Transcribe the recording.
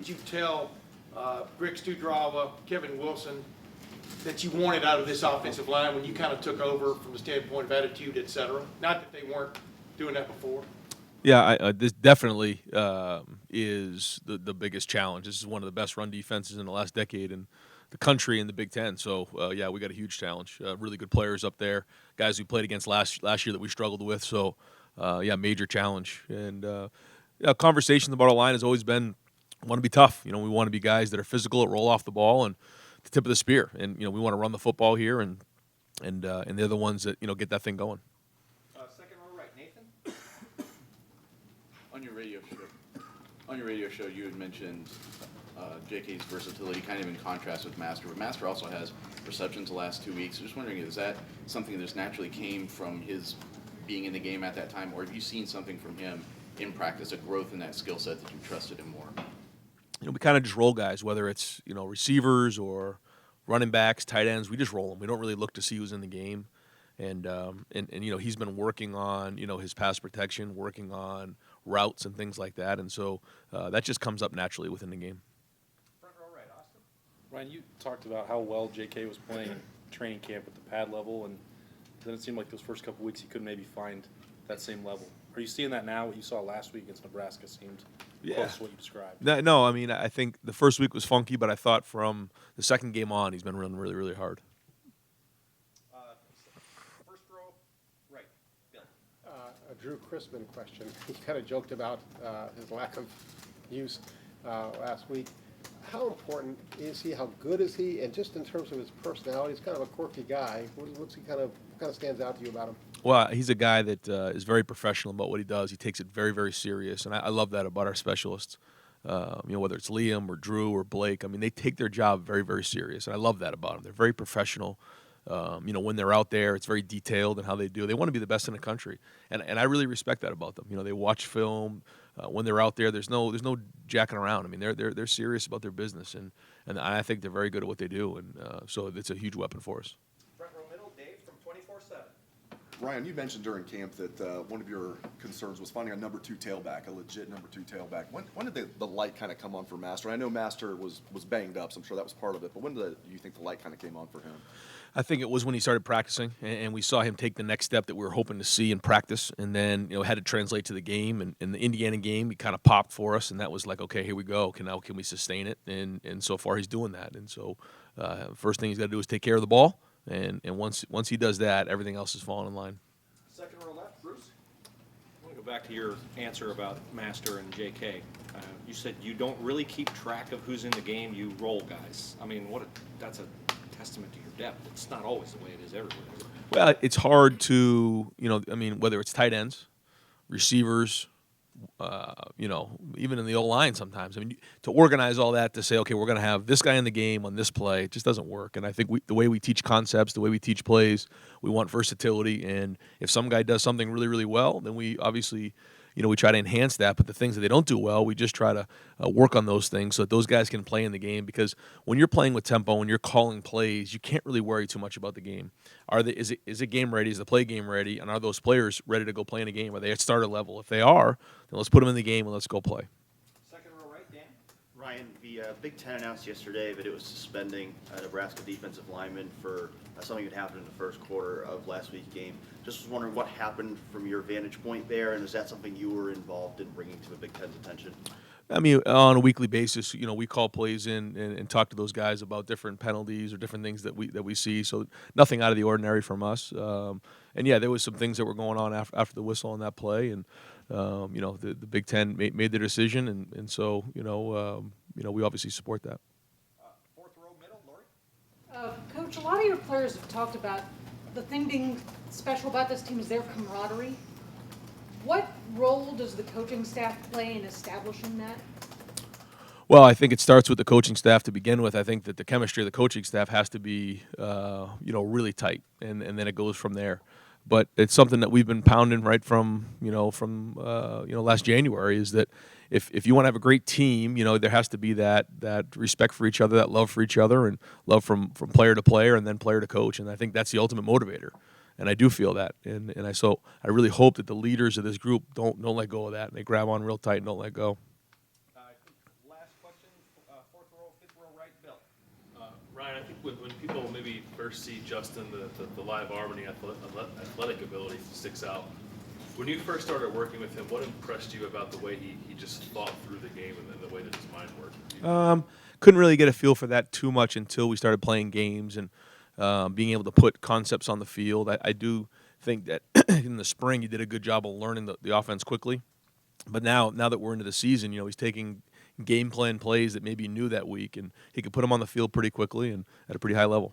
Did you tell Rick Studrawa, Kevin Wilson, that you wanted out of this offensive line when you kind of took over from the standpoint of attitude, et cetera? Not that they weren't doing that before. Yeah, this definitely is the biggest challenge. This is one of the best run defenses in the last decade in the country in the Big Ten. So, yeah, we got a huge challenge. Really good players up there, guys we played against last year that we struggled with. So, yeah, major challenge. And conversations about our line has always been want to be tough. We want to be guys that are physical, that roll off the ball, and the tip of the spear. And we want to run the football here, and they're the ones that get that thing going. Second row right, Nathan. On your radio show, you had mentioned JK's versatility, kind of in contrast with Master. But Master also has receptions the last 2 weeks. I'm just wondering, is that something that just naturally came from his being in the game at that time, or have you seen something from him in practice, a growth in that skill set that you trusted him more? We kind of just roll guys, whether it's receivers or running backs, tight ends. We just roll them. We don't really look to see who's in the game, and he's been working on his pass protection, working on routes and things like that, and so that just comes up naturally within the game. Front row right, Austin. Ryan, you talked about how well J.K. was playing training camp at the pad level, and then it seemed like those first couple weeks he couldn't maybe find that same level. Are you seeing that now? What you saw last week against Nebraska seemed close to what you described. No, I mean, I think the first week was funky, but I thought from the second game on, he's been running really, really hard. First row right, Bill. A Drew Crispin question. He kind of joked about his lack of use last week. How important is he? How good is he? And just in terms of his personality, he's kind of a quirky guy. What's he kind of stands out to you about him? Well, he's a guy that is very professional about what he does. He takes it very, very serious, and I love that about our specialists. Whether it's Liam or Drew or Blake, I mean, they take their job very, very serious, and I love that about them. They're very professional. When they're out there, it's very detailed in how they do. They want to be the best in the country, and I really respect that about them. They watch film. When they're out there, there's no jacking around. I mean, they're serious about their business, and I think they're very good at what they do, and so it's a huge weapon for us. Front row middle, Dave from 24/7. Ryan, you mentioned during camp that one of your concerns was finding a number 2 tailback, a legit number 2 tailback. When did the light kind of come on for Master? I know Master was banged up, so I'm sure that was part of it. But when do you think the light kind of came on for him? I think it was when he started practicing, and we saw him take the next step that we were hoping to see in practice, and then had to translate to the game. And in the Indiana game, he kind of popped for us, and that was like, okay, here we go. Can we sustain it? And so far, he's doing that. And so, first thing he's got to do is take care of the ball, and once he does that, everything else is falling in line. Second row left, Bruce. I want to go back to your answer about Master and JK. You said you don't really keep track of who's in the game. You roll guys. I mean, that's a testament to your depth. It's not always the way it is everywhere. Well, it's hard to, whether it's tight ends, receivers, even in the O-line sometimes. I mean, to organize all that to say, okay, we're going to have this guy in the game on this play, it just doesn't work. And I think the way we teach concepts, the way we teach plays, we want versatility. And if some guy does something really, really well, then we obviously we try to enhance that, but the things that they don't do well, we just try to work on those things so that those guys can play in the game. Because when you're playing with tempo, when you're calling plays, you can't really worry too much about the game. Is it game ready? Is the play game ready? And are those players ready to go play in a game? Are they at starter level? If they are, then let's put them in the game and let's go play. Second row right, Dan. Ryan, the Big Ten announced yesterday that it was suspending a Nebraska defensive lineman for something that happened in the first quarter of last week's game. Just was wondering what happened from your vantage point there, and is that something you were involved in bringing to the Big Ten's attention? I mean, on a weekly basis, we call plays in and talk to those guys about different penalties or different things that we see. So nothing out of the ordinary from us. And yeah, there was some things that were going on after the whistle on that play, and the Big Ten made their decision, and so we obviously support that. Fourth row middle, Lori. Coach, a lot of your players have talked about the thing being special about this team is their camaraderie. What role does the coaching staff play in establishing that? Well, I think it starts with the coaching staff to begin with. I think that the chemistry of the coaching staff has to be, really tight, and then it goes from there. But it's something that we've been pounding right from last January, is that if you want to have a great team, there has to be that respect for each other, that love for each other, and love from player to player and then player to coach. And I think that's the ultimate motivator. And I do feel that. And I really hope that the leaders of this group don't let go of that, and they grab on real tight and don't let go. I think last question, row, fifth row right, Bill. Ryan, I think when people maybe first see Justin, the live arm and the athletic ability sticks out. When you first started working with him, what impressed you about the way he just thought through the game and the way that his mind worked? Couldn't really get a feel for that too much until we started playing games and being able to put concepts on the field. I do think that in the spring he did a good job of learning the offense quickly. But now that we're into the season, he's taking game plan plays that maybe he knew that week, and he could put them on the field pretty quickly and at a pretty high level.